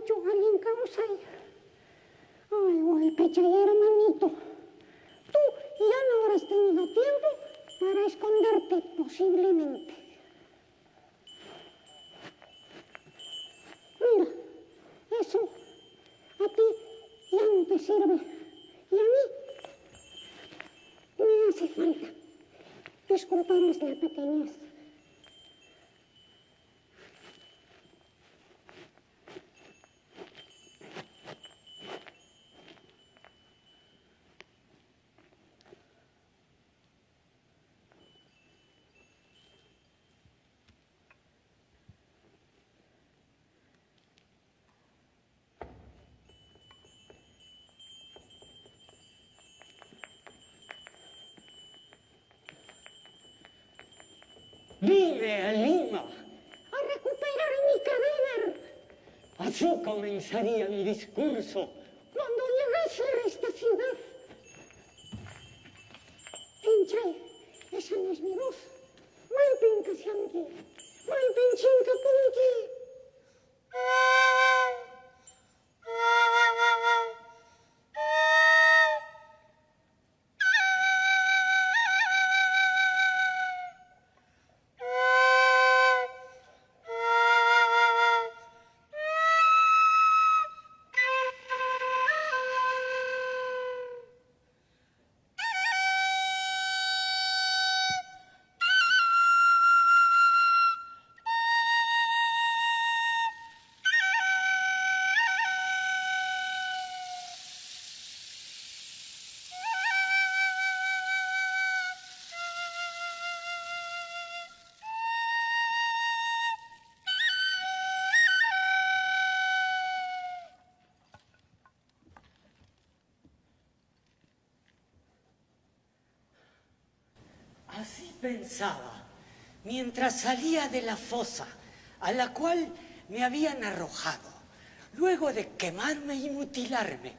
hecho alguien causa. Ay, Walpecha, hermanito, tú ya no habrás tenido tiempo para esconderte, posiblemente. Mira, eso a ti ya no te sirve. Y a mí me hace falta. Disculparás la pequeñez. ¡Vive a Lima! ¡A recuperar mi cadáver! Así comenzaría mi discurso. Cuando llegase a esta ciudad. Pinchay, esa no es mi voz. Malpin Kasianki, Malpin Chinkapunki. Así pensaba, mientras salía de la fosa a la cual me habían arrojado, luego de quemarme y mutilarme,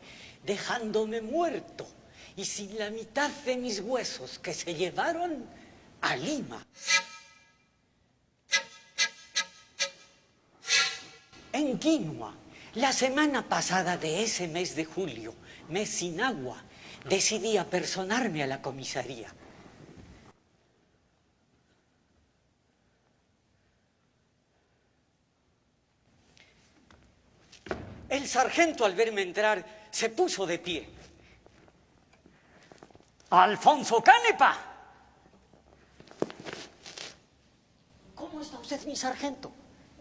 dejándome muerto y sin la mitad de mis huesos que se llevaron a Lima. En Quinua, la semana pasada de ese mes de julio, mes sin agua, decidí apersonarme a la comisaría. El sargento, al verme entrar, se puso de pie. ¡Alfonso Canepa! ¿Cómo está usted, mi sargento?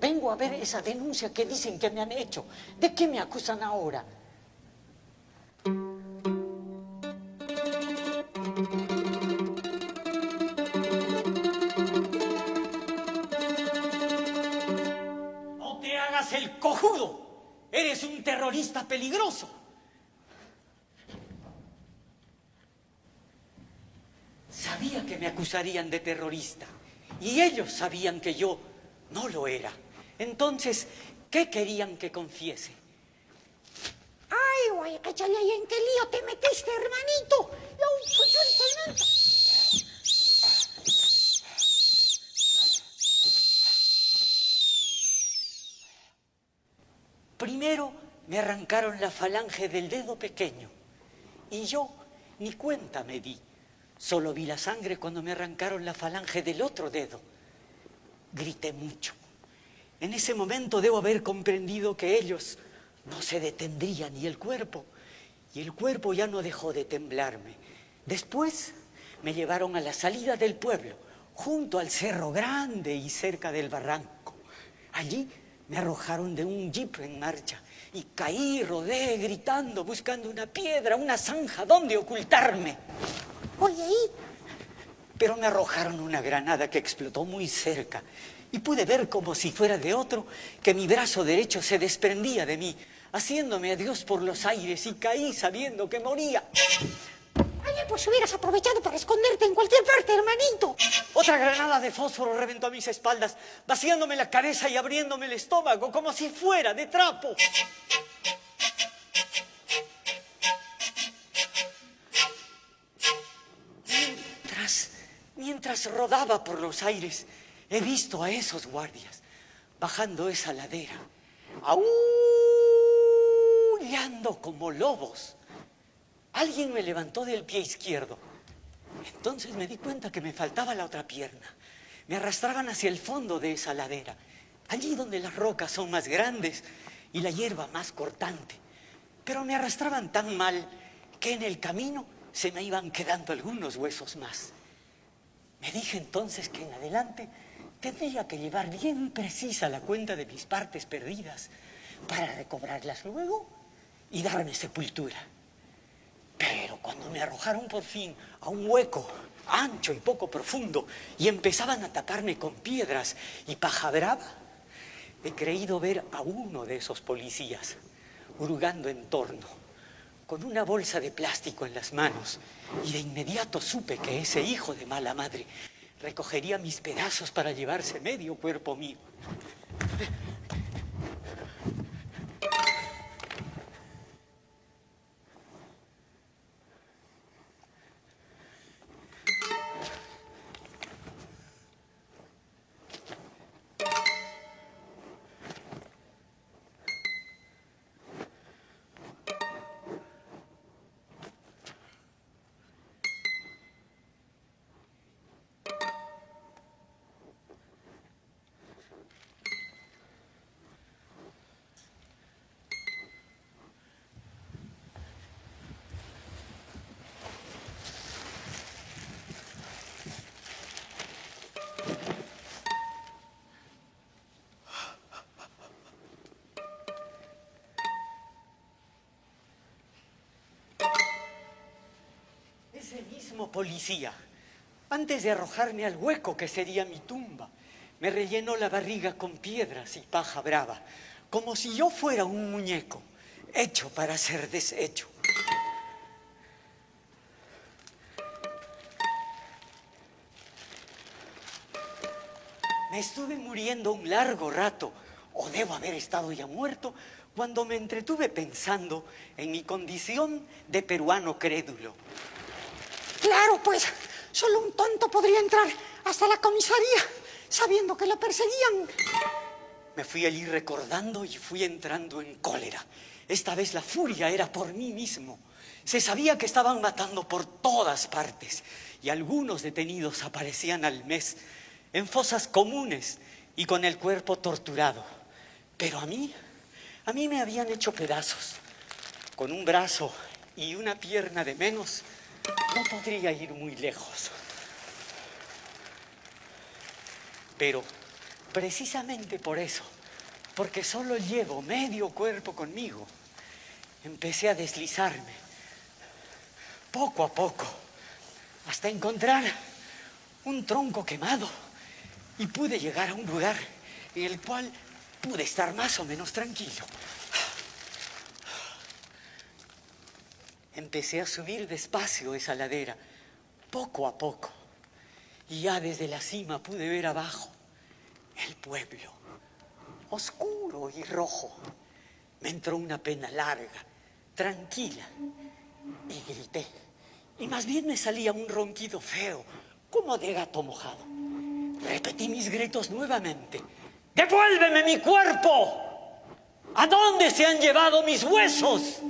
Vengo a ver esa denuncia que dicen que me han hecho. ¿De qué me acusan ahora? ¡No te hagas el cojudo! ¡Eres un terrorista peligroso! Sabía que me acusarían de terrorista y ellos sabían que yo no lo era. Entonces, ¿qué querían que confiese? ¡Ay, Walpecha, ¿en qué lío te metiste, hermanito? Primero me arrancaron la falange del dedo pequeño y yo ni cuenta me di. Solo vi la sangre cuando me arrancaron la falange del otro dedo. Grité mucho. En ese momento debo haber comprendido que ellos no se detendrían y el cuerpo ya no dejó de temblarme. Después me llevaron a la salida del pueblo, junto al Cerro Grande y cerca del barranco. Allí me arrojaron de un jeep en marcha y caí, rodé, gritando, buscando una piedra, una zanja donde ocultarme. Oye, Pero me arrojaron una granada que explotó muy cerca y pude ver como si fuera de otro que mi brazo derecho se desprendía de mí, haciéndome adiós por los aires y caí sabiendo que moría. Oye, pues hubieras aprovechado para esconderte en cualquier parte, hermanito. Otra granada de fósforo reventó mis espaldas, vaciándome la cabeza y abriéndome el estómago como si fuera de trapo. Mientras rodaba por los aires, he visto a esos guardias bajando esa ladera. ¡Aú! rugiendo como lobos. Alguien me levantó del pie izquierdo. Entonces me di cuenta que me faltaba la otra pierna. Me arrastraban hacia el fondo de esa ladera, allí donde las rocas son más grandes y la hierba más cortante. Pero me arrastraban tan mal que en el camino se me iban quedando algunos huesos más. Me dije entonces que en adelante tendría que llevar bien precisa la cuenta de mis partes perdidas para recobrarlas luego y darme sepultura. Pero cuando me arrojaron por fin a un hueco ancho y poco profundo y empezaban a taparme con piedras y paja brava, he creído ver a uno de esos policías hurgando en torno, con una bolsa de plástico en las manos, y de inmediato supe que ese hijo de mala madre recogería mis pedazos para llevarse medio cuerpo mío. Ese mismo policía, antes de arrojarme al hueco que sería mi tumba, me rellenó la barriga con piedras y paja brava, como si yo fuera un muñeco, hecho para ser deshecho. Me estuve muriendo un largo rato, o debo haber estado ya muerto, cuando me entretuve pensando en mi condición de peruano crédulo. Claro, pues, solo un tonto podría entrar hasta la comisaría sabiendo que lo perseguían. Me fui allí recordando y fui entrando en cólera. Esta vez la furia era por mí mismo. Se sabía que estaban matando por todas partes y algunos detenidos aparecían al mes en fosas comunes y con el cuerpo torturado. Pero a mí me habían hecho pedazos. Con un brazo y una pierna de menos, no podría ir muy lejos. Pero precisamente por eso, porque solo llevo medio cuerpo conmigo, empecé a deslizarme, poco a poco, hasta encontrar un tronco quemado y pude llegar a un lugar en el cual pude estar más o menos tranquilo. Empecé a subir despacio esa ladera, poco a poco, y ya desde la cima pude ver abajo el pueblo, oscuro y rojo. Me entró una pena larga, tranquila, y grité. Y más bien me salía un ronquido feo, como de gato mojado. Repetí mis gritos nuevamente. ¡Devuélveme mi cuerpo! ¿A dónde se han llevado mis huesos?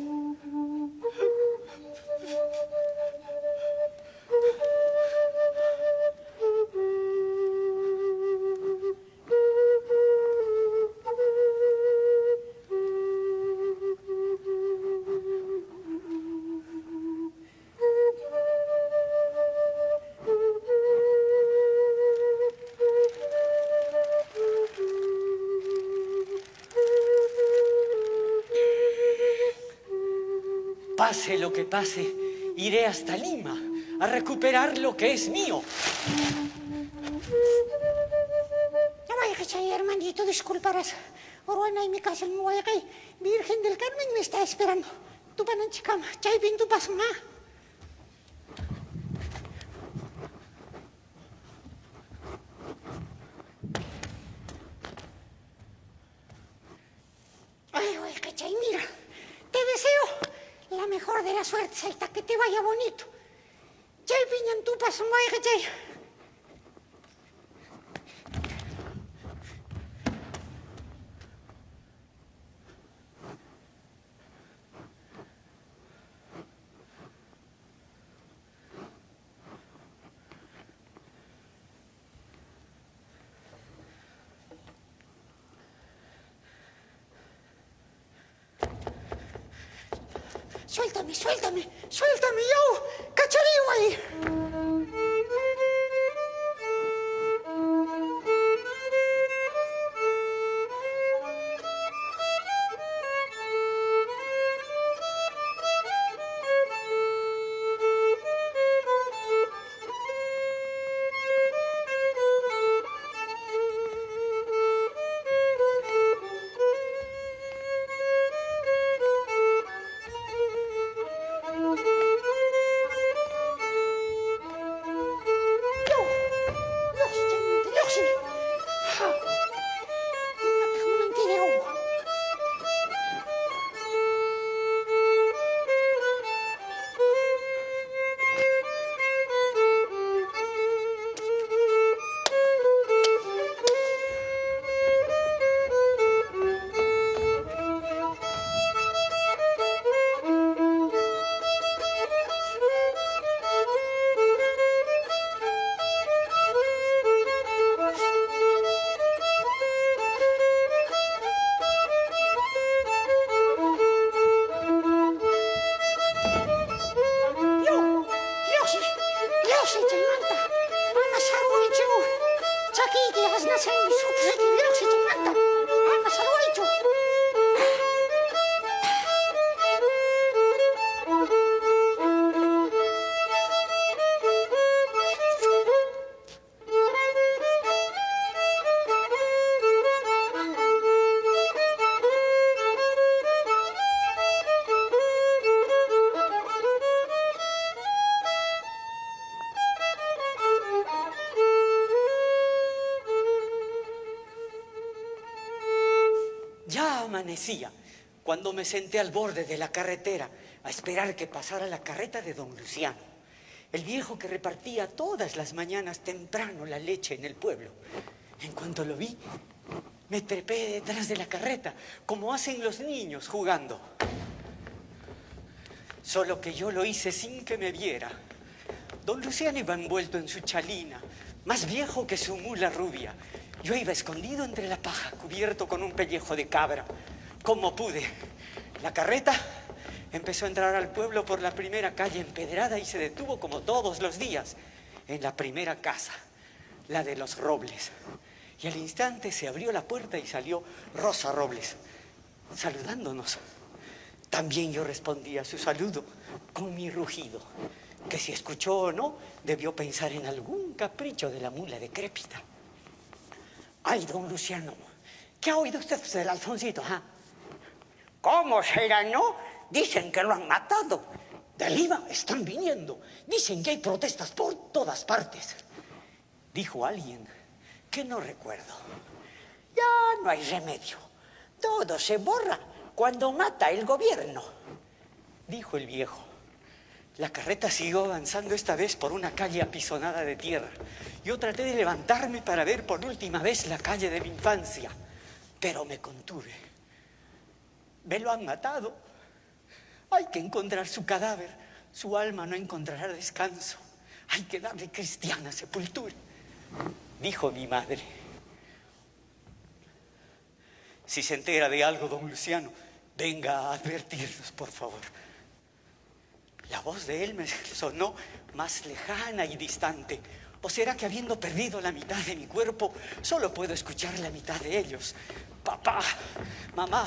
Pase lo que pase, iré hasta Lima a recuperar lo que es mío. Ya vaya que chay, hermanito, disculparás. Orwana y mi casa en Muayagay, Virgen del Carmen me está esperando. Tu pananchicama, chay bin tu paso, ma. Ay, güey, que chay, mira. Te deseo la mejor de la suerte, Saita, que te vaya bonito. Chay piñan tu paso, ma, chay. Suéltame, suéltame, suéltame yo, cacharío ahí. Ya amanecía cuando me senté al borde de la carretera a esperar que pasara la carreta de don Luciano, el viejo que repartía todas las mañanas temprano la leche en el pueblo. En cuanto lo vi, me trepé detrás de la carreta, como hacen los niños jugando. Solo que yo lo hice sin que me viera. Don Luciano iba envuelto en su chalina, más viejo que su mula rubia. Yo iba escondido entre la paja, cubierto con un pellejo de cabra. Como pude. La carreta empezó a entrar al pueblo por la primera calle empedrada y se detuvo como todos los días en la primera casa, la de los Robles. Y al instante se abrió la puerta y salió Rosa Robles, saludándonos. También yo respondí a su saludo con mi rugido, que si escuchó o no, debió pensar en algún capricho de la mula decrépita. Ay, don Luciano, ¿qué ha oído usted del Alfonsito? ¿Ah? ¿Cómo será, no? Dicen que lo han matado. De Lima están viniendo. Dicen que hay protestas por todas partes. Dijo alguien que no recuerdo. Ya no hay remedio. Todo se borra cuando mata el gobierno, dijo el viejo. La carreta siguió avanzando esta vez por una calle apisonada de tierra. Yo traté de levantarme para ver por última vez la calle de mi infancia, pero me contuve. Me lo han matado. Hay que encontrar su cadáver. Su alma no encontrará descanso. Hay que darle cristiana sepultura, dijo mi madre. Si se entera de algo, don Luciano, venga a advertirnos, por favor. La voz de él me sonó más lejana y distante. ¿O será que habiendo perdido la mitad de mi cuerpo, solo puedo escuchar la mitad de ellos? Papá, mamá,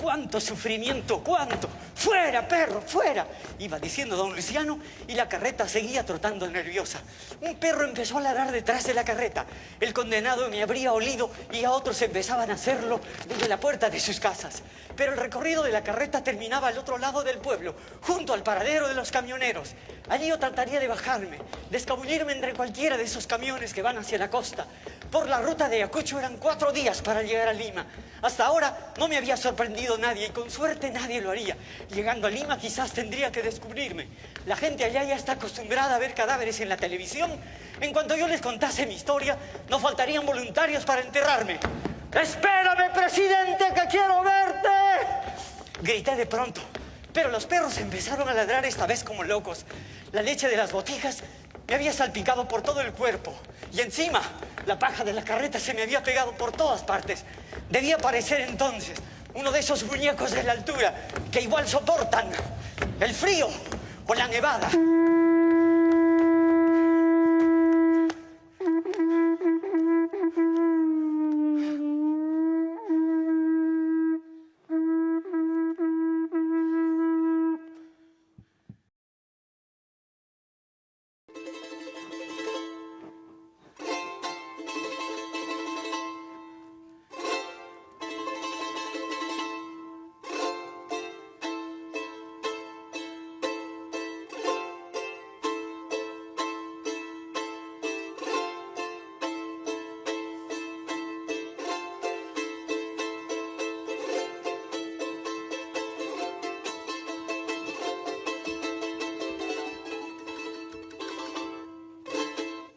cuánto sufrimiento, cuánto. ¡Fuera, perro, fuera! Iba diciendo don Luciano y la carreta seguía trotando nerviosa. Un perro empezó a ladrar detrás de la carreta. El condenado me habría olido y a otros empezaban a hacerlo desde la puerta de sus casas. Pero el recorrido de la carreta terminaba al otro lado del pueblo, junto al paradero de los camioneros. Allí yo trataría de bajarme, de escabullirme entre cualquiera de esos camiones que van hacia la costa. Por la ruta de Ayacucho eran 4 días para llegar a Lima. Hasta ahora no me había sorprendido nadie y con suerte nadie lo haría. Llegando a Lima quizás tendría que descubrirme. La gente allá ya está acostumbrada a ver cadáveres en la televisión. En cuanto yo les contase mi historia, no faltarían voluntarios para enterrarme. ¡Espérame, presidente, que quiero verte! Grité de pronto, pero los perros empezaron a ladrar esta vez como locos. La leche de las botijas me había salpicado por todo el cuerpo y encima la paja de la carreta se me había pegado por todas partes. Debía parecer entonces Uno de esos muñecos de la altura que igual soportan el frío o la nevada.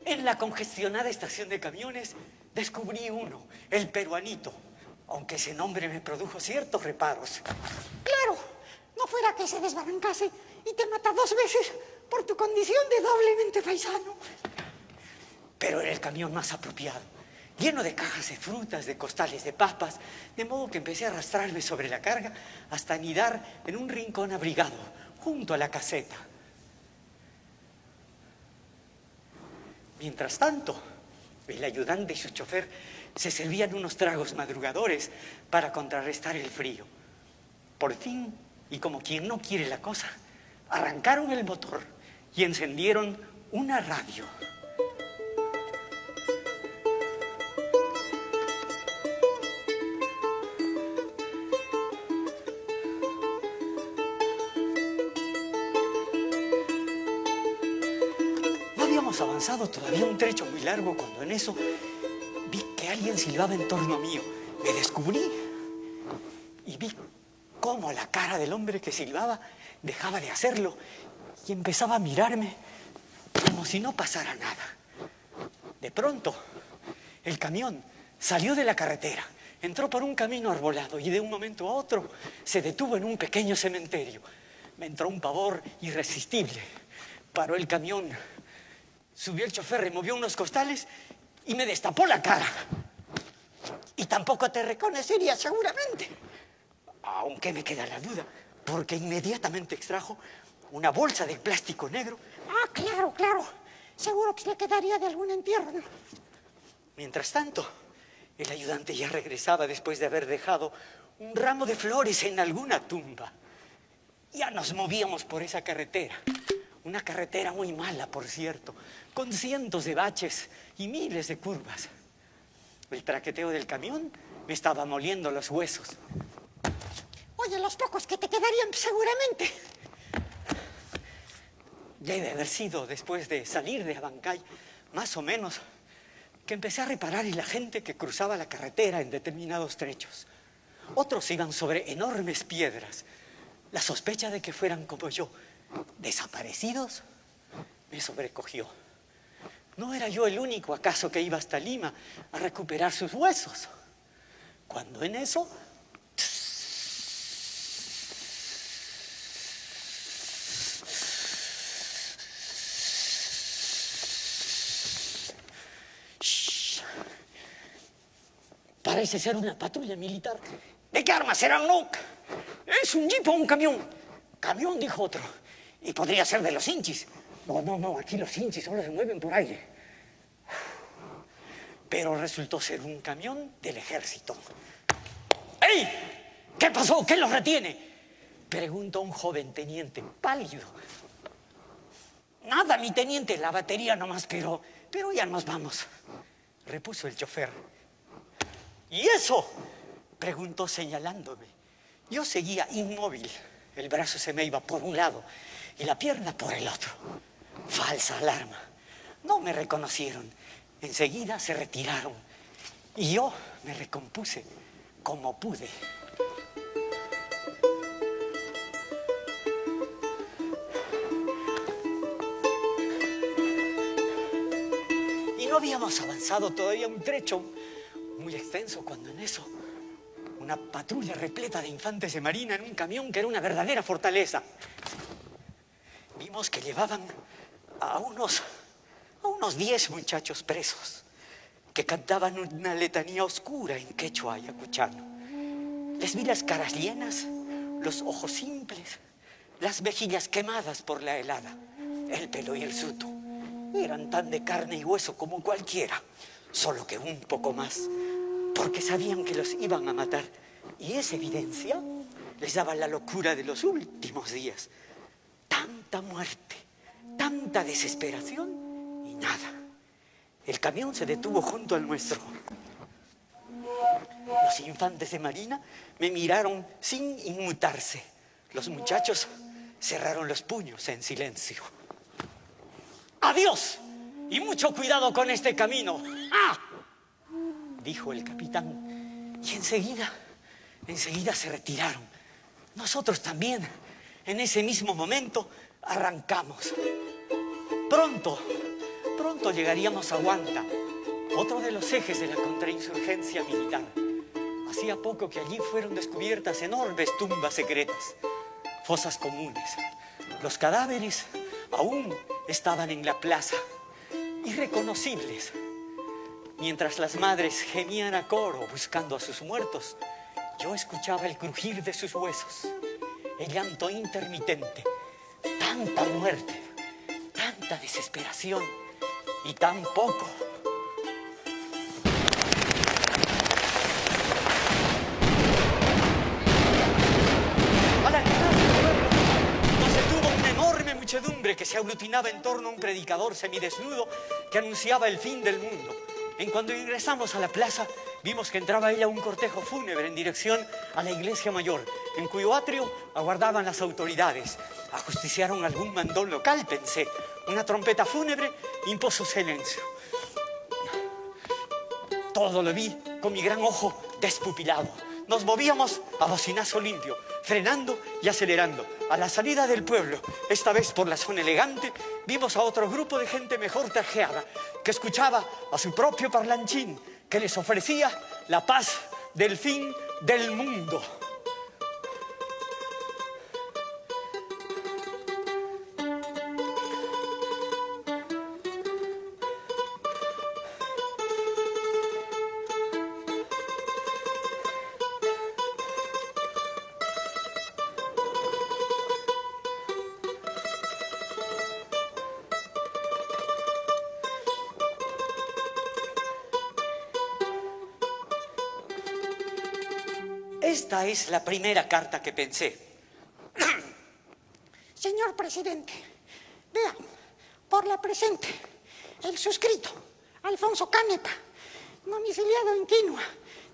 En la congestionada estación de camiones descubrí uno, el peruanito, aunque ese nombre me produjo ciertos reparos. Claro, no fuera que se desbarrancase y te mata 2 veces por tu condición de doblemente paisano. Pero era el camión más apropiado, lleno de cajas de frutas, de costales de papas, de modo que empecé a arrastrarme sobre la carga hasta anidar en un rincón abrigado, junto a la caseta. Mientras tanto, el ayudante y su chofer se servían unos tragos madrugadores para contrarrestar el frío. Por fin, y como quien no quiere la cosa, arrancaron el motor y encendieron una radio. Avanzado todavía un trecho muy largo cuando en eso vi que alguien silbaba en torno mío. Me descubrí y vi cómo la cara del hombre que silbaba dejaba de hacerlo y empezaba a mirarme como si no pasara nada. De pronto, el camión salió de la carretera, entró por un camino arbolado y de un momento a otro se detuvo en un pequeño cementerio. Me entró un pavor irresistible. Paró el camión. Subió el chofer, removió unos costales y me destapó la cara. Y tampoco te reconocería seguramente. Aunque me queda la duda, porque inmediatamente extrajo una bolsa de plástico negro. Ah, claro, claro. Seguro que se le quedaría de algún entierro, ¿no? Mientras tanto, el ayudante ya regresaba después de haber dejado un ramo de flores en alguna tumba. Ya nos movíamos por esa carretera. Una carretera muy mala, por cierto, con cientos de baches y miles de curvas. El traqueteo del camión me estaba moliendo los huesos. Oye, los pocos que te quedarían seguramente. Debe haber sido después de salir de Abancay, más o menos, que empecé a reparar en la gente que cruzaba la carretera en determinados trechos. Otros iban sobre enormes piedras. La sospecha de que fueran como yo, desaparecidos, me sobrecogió. ¿No era yo el único acaso que iba hasta Lima a recuperar sus huesos? Cuando en eso... ¡Shh! Parece ser una patrulla militar. ¿De qué armas serán, no? ¿Es un jeep o un camión? Camión, dijo otro. Y podría ser de los hinchis. No, aquí los hinchis solo se mueven por aire. Pero resultó ser un camión del ejército. ¡Ey! ¿Qué pasó? ¿Qué los retiene? Preguntó un joven teniente, pálido. Nada, mi teniente, la batería nomás, pero ya nos vamos. Repuso el chofer. ¿Y eso? Preguntó señalándome. Yo seguía inmóvil. El brazo se me iba por un lado y la pierna por el otro. Falsa alarma. No me reconocieron. Enseguida se retiraron. Y yo me recompuse como pude. Y no habíamos avanzado todavía un trecho muy extenso cuando en eso una patrulla repleta de infantes de marina en un camión que era una verdadera fortaleza. Vimos que llevaban a unos 10 muchachos presos que cantaban una letanía oscura en quechua ayacuchano. Les vi las caras llenas, los ojos simples, las mejillas quemadas por la helada, el pelo hirsuto. Eran tan de carne y hueso como cualquiera, solo que un poco más, porque sabían que los iban a matar. Y esa evidencia les daba la locura de los últimos días. Tanta muerte, tanta desesperación y nada. El camión se detuvo junto al nuestro. Los infantes de marina me miraron sin inmutarse. Los muchachos cerraron los puños en silencio. ¡Adiós! Y mucho cuidado con este camino. ¡Ah! Dijo el capitán. Y enseguida se retiraron. Nosotros también, en ese mismo momento, arrancamos. Pronto llegaríamos a Huanta, otro de los ejes de la contrainsurgencia militar. Hacía poco que allí fueron descubiertas enormes tumbas secretas, fosas comunes. Los cadáveres aún estaban en la plaza, irreconocibles. Mientras las madres gemían a coro buscando a sus muertos, yo escuchaba el crujir de sus huesos, el llanto intermitente. Tanta muerte, tanta desesperación y tan poco. A la entrada del pueblo nos detuvo una enorme muchedumbre que se aglutinaba en torno a un predicador semidesnudo que anunciaba el fin del mundo. En cuanto ingresamos a la plaza, vimos que entraba ella un cortejo fúnebre en dirección a la iglesia mayor, en cuyo atrio aguardaban las autoridades. Ajusticiaron algún mandón local, pensé. Una trompeta fúnebre impuso silencio. Todo lo vi con mi gran ojo despupilado. Nos movíamos a bocinazo limpio, frenando y acelerando. A la salida del pueblo, esta vez por la zona elegante, vimos a otro grupo de gente mejor trajeada, que escuchaba a su propio parlanchín, que les ofrecía la paz del fin del mundo. Esta es la primera carta que pensé. Señor presidente, vea, por la presente, el suscrito, Alfonso Canepa, domiciliado en Quinua,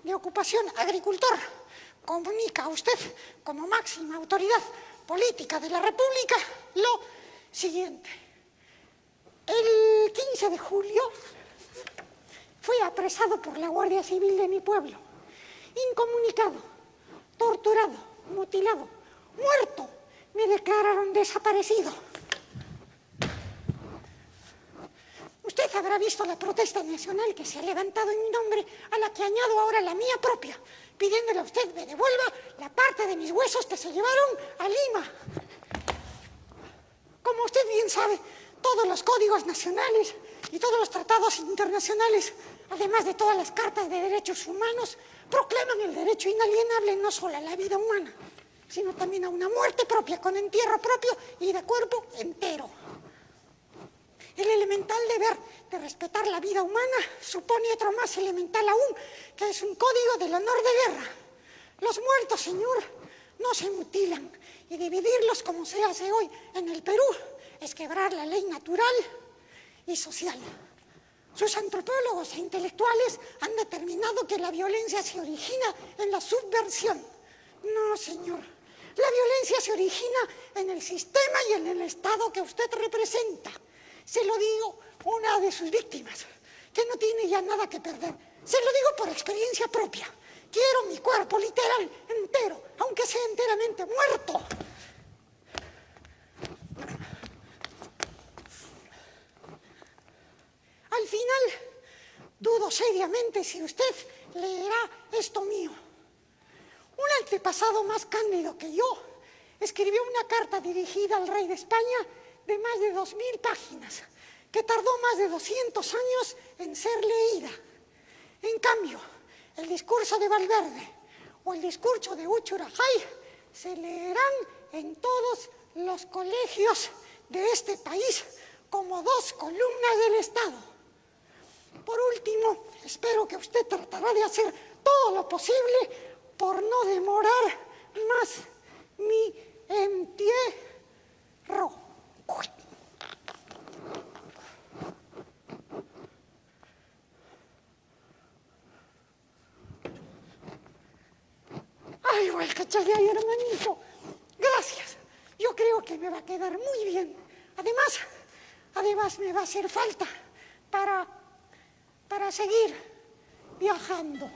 de ocupación agricultor, comunica a usted, como máxima autoridad política de la República, lo siguiente. El 15 de julio fui apresado por la Guardia Civil de mi pueblo, incomunicado, torturado, mutilado, muerto. Me declararon desaparecido. Usted habrá visto la protesta nacional que se ha levantado en mi nombre, a la que añado ahora la mía propia, pidiéndole a usted me devuelva la parte de mis huesos que se llevaron a Lima. Como usted bien sabe, todos los códigos nacionales y todos los tratados internacionales, además de todas las cartas de derechos humanos, proclaman el derecho inalienable no solo a la vida humana, sino también a una muerte propia, con entierro propio y de cuerpo entero. El elemental deber de respetar la vida humana supone otro más elemental aún, que es un código del honor de guerra. Los muertos, señor, no se mutilan, y dividirlos como se hace hoy en el Perú es quebrar la ley natural y social. Sus antropólogos e intelectuales han determinado que la violencia se origina en la subversión. No, señor. La violencia se origina en el sistema y en el Estado que usted representa. Se lo digo una de sus víctimas, que no tiene ya nada que perder. Se lo digo por experiencia propia. Quiero mi cuerpo literal, entero, aunque sea enteramente muerto. Al final, dudo seriamente si usted leerá esto mío. Un antepasado más cándido que yo escribió una carta dirigida al rey de España de más de 2000 páginas, que tardó más de 200 años en ser leída. En cambio, el discurso de Valverde, o el discurso de Uchurajay se leerán en todos los colegios de este país como 2 columnas del Estado. Por último, espero que usted tratará de hacer todo lo posible por no demorar más mi entierro. Ay, voy a cacharle ahí, hermanito. Gracias. Yo creo que me va a quedar muy bien. Además me va a hacer falta para seguir viajando.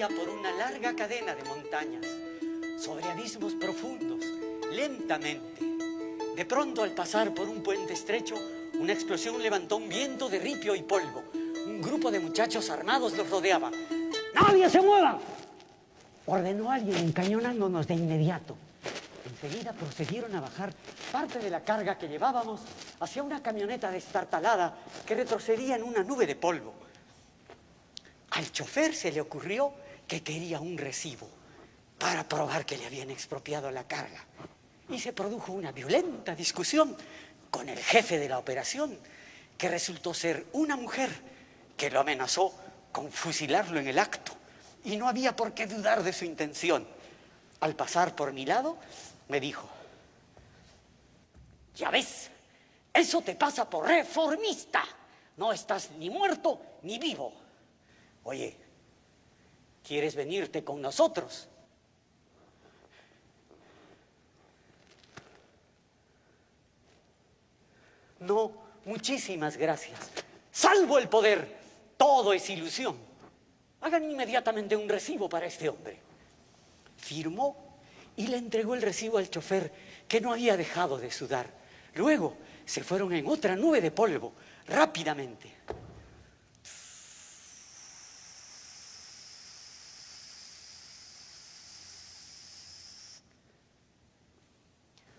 Por una larga cadena de montañas, sobre abismos profundos, lentamente. De pronto, al pasar por un puente estrecho, una explosión levantó un viento de ripio y polvo. Un grupo de muchachos armados los rodeaba. ¡Nadie se mueva!, ordenó alguien, encañonándonos de inmediato. Enseguida procedieron a bajar parte de la carga que llevábamos hacia una camioneta destartalada que retrocedía en una nube de polvo. Al chofer se le ocurrió que quería un recibo para probar que le habían expropiado la carga. Y se produjo una violenta discusión con el jefe de la operación, que resultó ser una mujer que lo amenazó con fusilarlo en el acto. Y no había por qué dudar de su intención. Al pasar por mi lado, me dijo: «Ya ves, eso te pasa por reformista. No estás ni muerto ni vivo. Oye, ¿quieres venirte con nosotros?». «No, muchísimas gracias. Salvo el poder, todo es ilusión. Hagan inmediatamente un recibo para este hombre». Firmó y le entregó el recibo al chofer, que no había dejado de sudar. Luego se fueron en otra nube de polvo, rápidamente.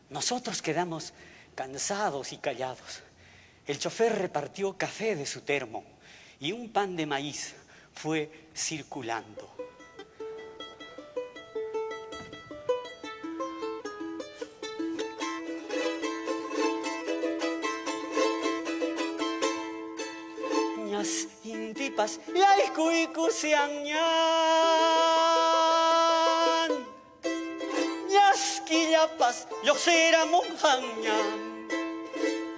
Nosotros quedamos cansados y callados. El chofer repartió café de su termo y un pan de maíz fue circulando. Ñas intipas yaikuikusianñan, ñas quillapas yoxera monjañan,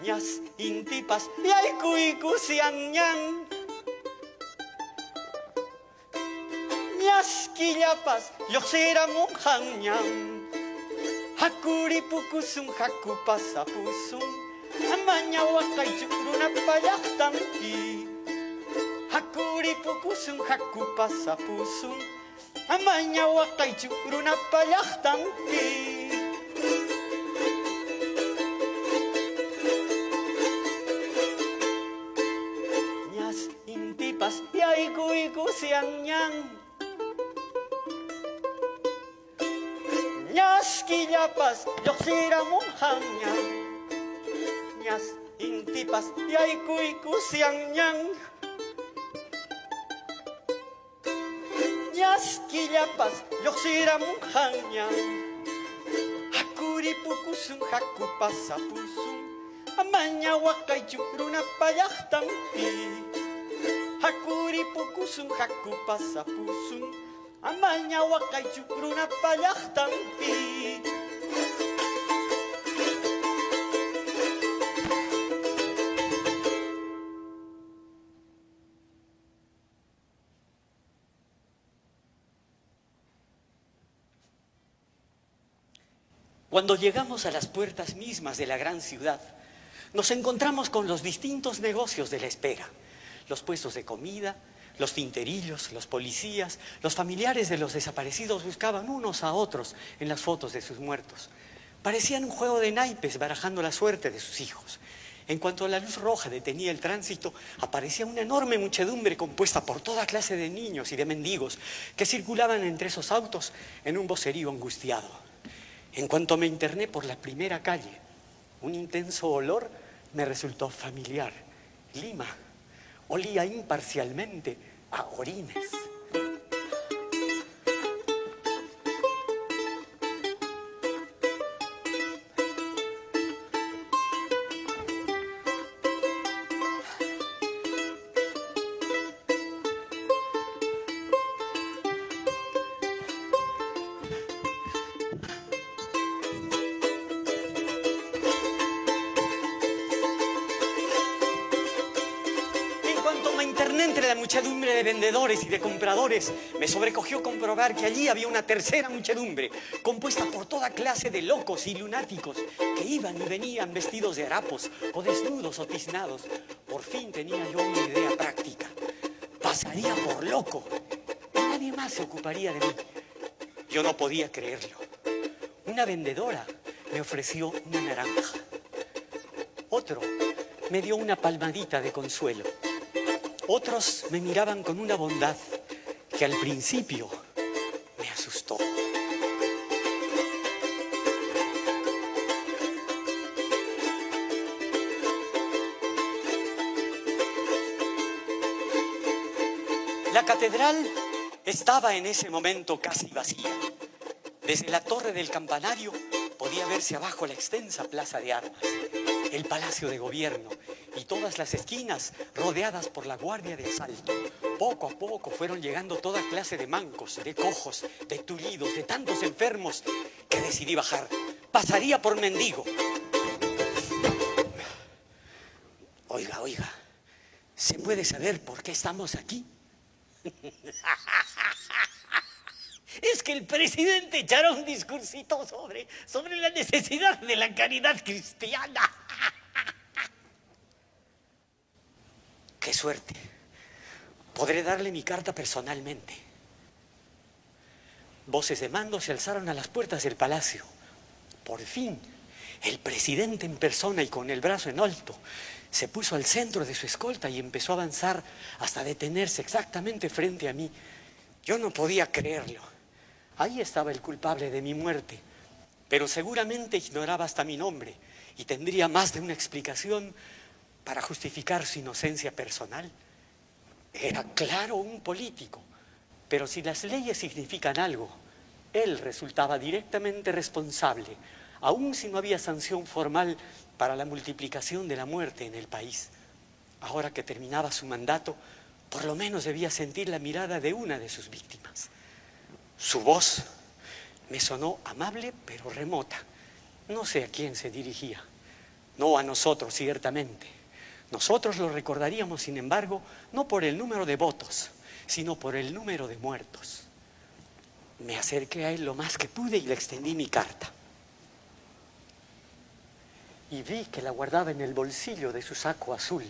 ñas intipas yaikuikusianñan, ñas quillapas yoxera monjañan, hakuripukusun hakupasapusun, amaña wakaichuruna payahtanki. Hakuripukusun hakupasapusun, amaña wakaichuruna payahtanki. Ñas intipas yaikuikusianñan, ñas quillapas yoxira monjañan, ñas intipas yaikuikusianñan, ñas quillapas yoxira monjañan, hakuripukusun hakupasapusun, amaña wakaichuruna payahtanpi. Hakuripukusun hakupasapusun, amaña wakaichuruna payahtanpi. Cuando llegamos a las puertas mismas de la gran ciudad, nos encontramos con los distintos negocios de la espera. Los puestos de comida, los tinterillos, los policías, los familiares de los desaparecidos buscaban unos a otros en las fotos de sus muertos. Parecían un juego de naipes barajando la suerte de sus hijos. En cuanto la luz roja detenía el tránsito, aparecía una enorme muchedumbre compuesta por toda clase de niños y de mendigos que circulaban entre esos autos en un vocerío angustiado. En cuanto me interné por la primera calle, un intenso olor me resultó familiar. Lima olía imparcialmente a orines. Entre la muchedumbre de vendedores y de compradores, me sobrecogió comprobar que allí había una tercera muchedumbre, compuesta por toda clase de locos y lunáticos, que iban y venían vestidos de harapos, o desnudos o tiznados. Por fin tenía yo una idea práctica. Pasaría por loco, y nadie más se ocuparía de mí. Yo no podía creerlo. Una vendedora me ofreció una naranja. Otro me dio una palmadita de consuelo. Otros me miraban con una bondad que al principio me asustó. La catedral estaba en ese momento casi vacía. Desde la torre del campanario podía verse abajo la extensa plaza de armas, el palacio de gobierno y todas las esquinas rodeadas por la guardia de asalto. Poco a poco fueron llegando toda clase de mancos, de cojos, de tullidos, de tantos enfermos que decidí bajar. Pasaría por mendigo. Oiga, ¿se puede saber por qué estamos aquí? Es que el presidente echará un discursito sobre la necesidad de la caridad cristiana. ¡Qué suerte! Podré darle mi carta personalmente. Voces de mando se alzaron a las puertas del palacio. Por fin, el presidente en persona y con el brazo en alto se puso al centro de su escolta y empezó a avanzar hasta detenerse exactamente frente a mí. Yo no podía creerlo. Ahí estaba el culpable de mi muerte, pero seguramente ignoraba hasta mi nombre y tendría más de una explicación para justificar su inocencia personal. Era claro un político, pero si las leyes significan algo, él resultaba directamente responsable, aun si no había sanción formal para la multiplicación de la muerte en el país. Ahora que terminaba su mandato, por lo menos debía sentir la mirada de una de sus víctimas. Su voz me sonó amable pero remota. No sé a quién se dirigía. No a nosotros, ciertamente. Nosotros lo recordaríamos, sin embargo, no por el número de votos, sino por el número de muertos. Me acerqué a él lo más que pude y le extendí mi carta. Y vi que la guardaba en el bolsillo de su saco azul.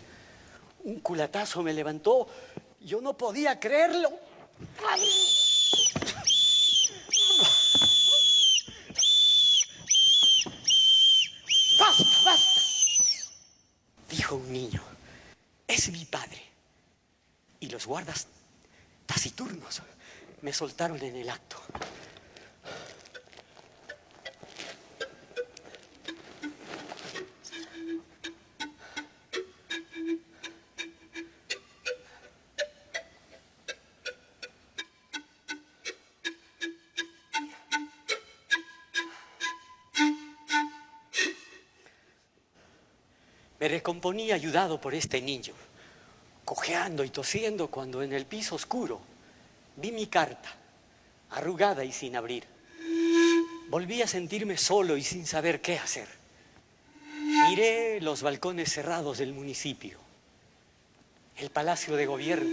Un culatazo me levantó. Yo no podía creerlo. ¡Basta! Dijo un niño. Es mi padre. Y los guardas taciturnos me soltaron en el acto. Me recomponía ayudado por este niño, cojeando y tosiendo cuando en el piso oscuro vi mi carta, arrugada y sin abrir. Volví a sentirme solo y sin saber qué hacer. Miré los balcones cerrados del municipio, el palacio de gobierno,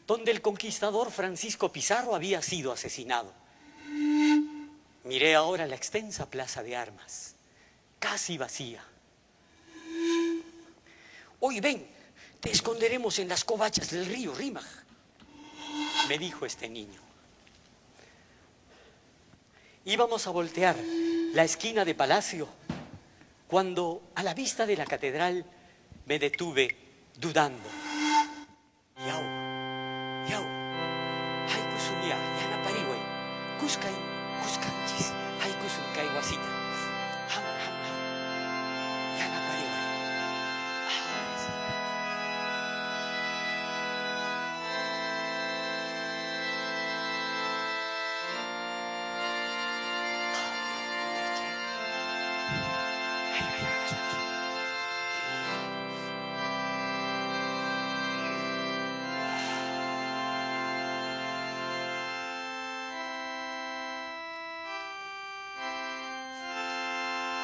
donde el conquistador Francisco Pizarro había sido asesinado. Miré ahora la extensa plaza de armas, casi vacía. Hoy ven, te esconderemos en las covachas del río Rímac, me dijo este niño. Íbamos a voltear la esquina de Palacio cuando, a la vista de la catedral, me detuve dudando. Yau, yau, haikusunia, yanapariwe, kuskay, kuskanchis, haikusunkay wasita, ham, ham, ham, yanapariwe.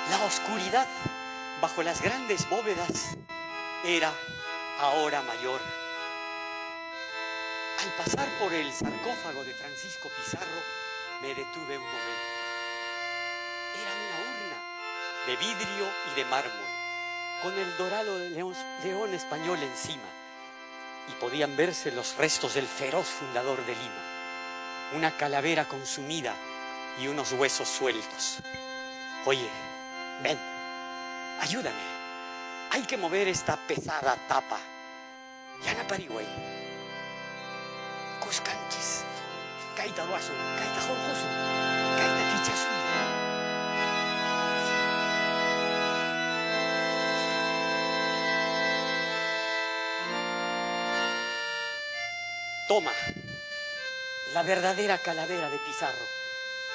La oscuridad bajo las grandes bóvedas era ahora mayor. Al pasar por el sarcófago de Francisco Pizarro, me detuve un momento. Era una urna de vidrio y de mármol, con el dorado león español encima, y podían verse los restos del feroz fundador de Lima, una calavera consumida y unos huesos sueltos. Oye, ven, ayúdame. Hay que mover esta pesada tapa. Yanapariway. Cuscanchis. Kaita Ruasun. Kaita Jorjosun. Kaita Kichasun. Toma. La verdadera calavera de Pizarro.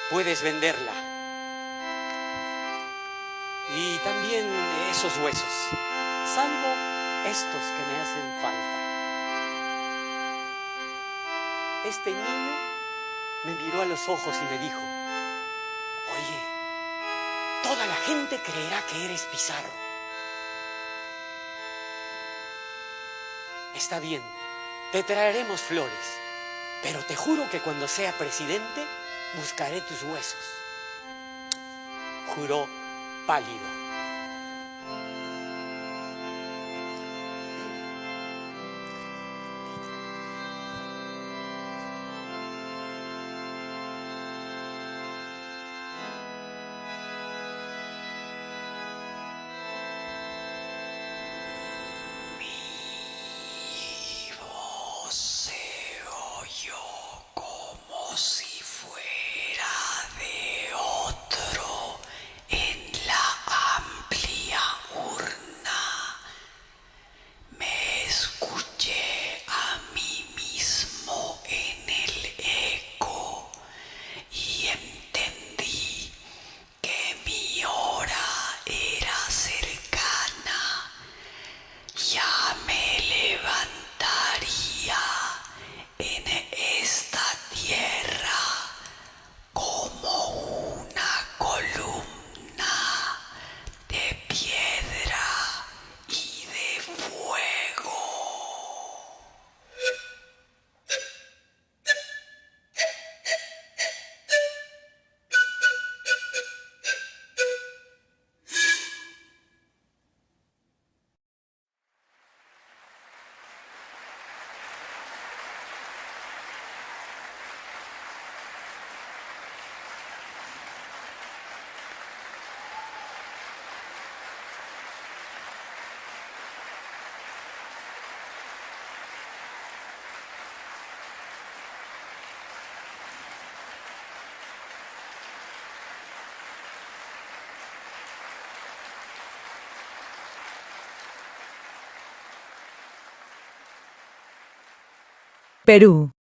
Puedes venderla. Y también esos huesos, salvo estos que me hacen falta. Este niño me miró a los ojos y me dijo: oye, toda la gente creerá que eres Pizarro. Está bien, te traeremos flores, pero te juro que cuando sea presidente buscaré tus huesos. Juró pálido. Mi voz se oyó como si fuera de otro en la amplia urna. Me escuché a mí mismo en el eco y entendí que mi hora era cercana. Ya me levantaría en esta tierra como una columna de piedra y de fuego. Perú.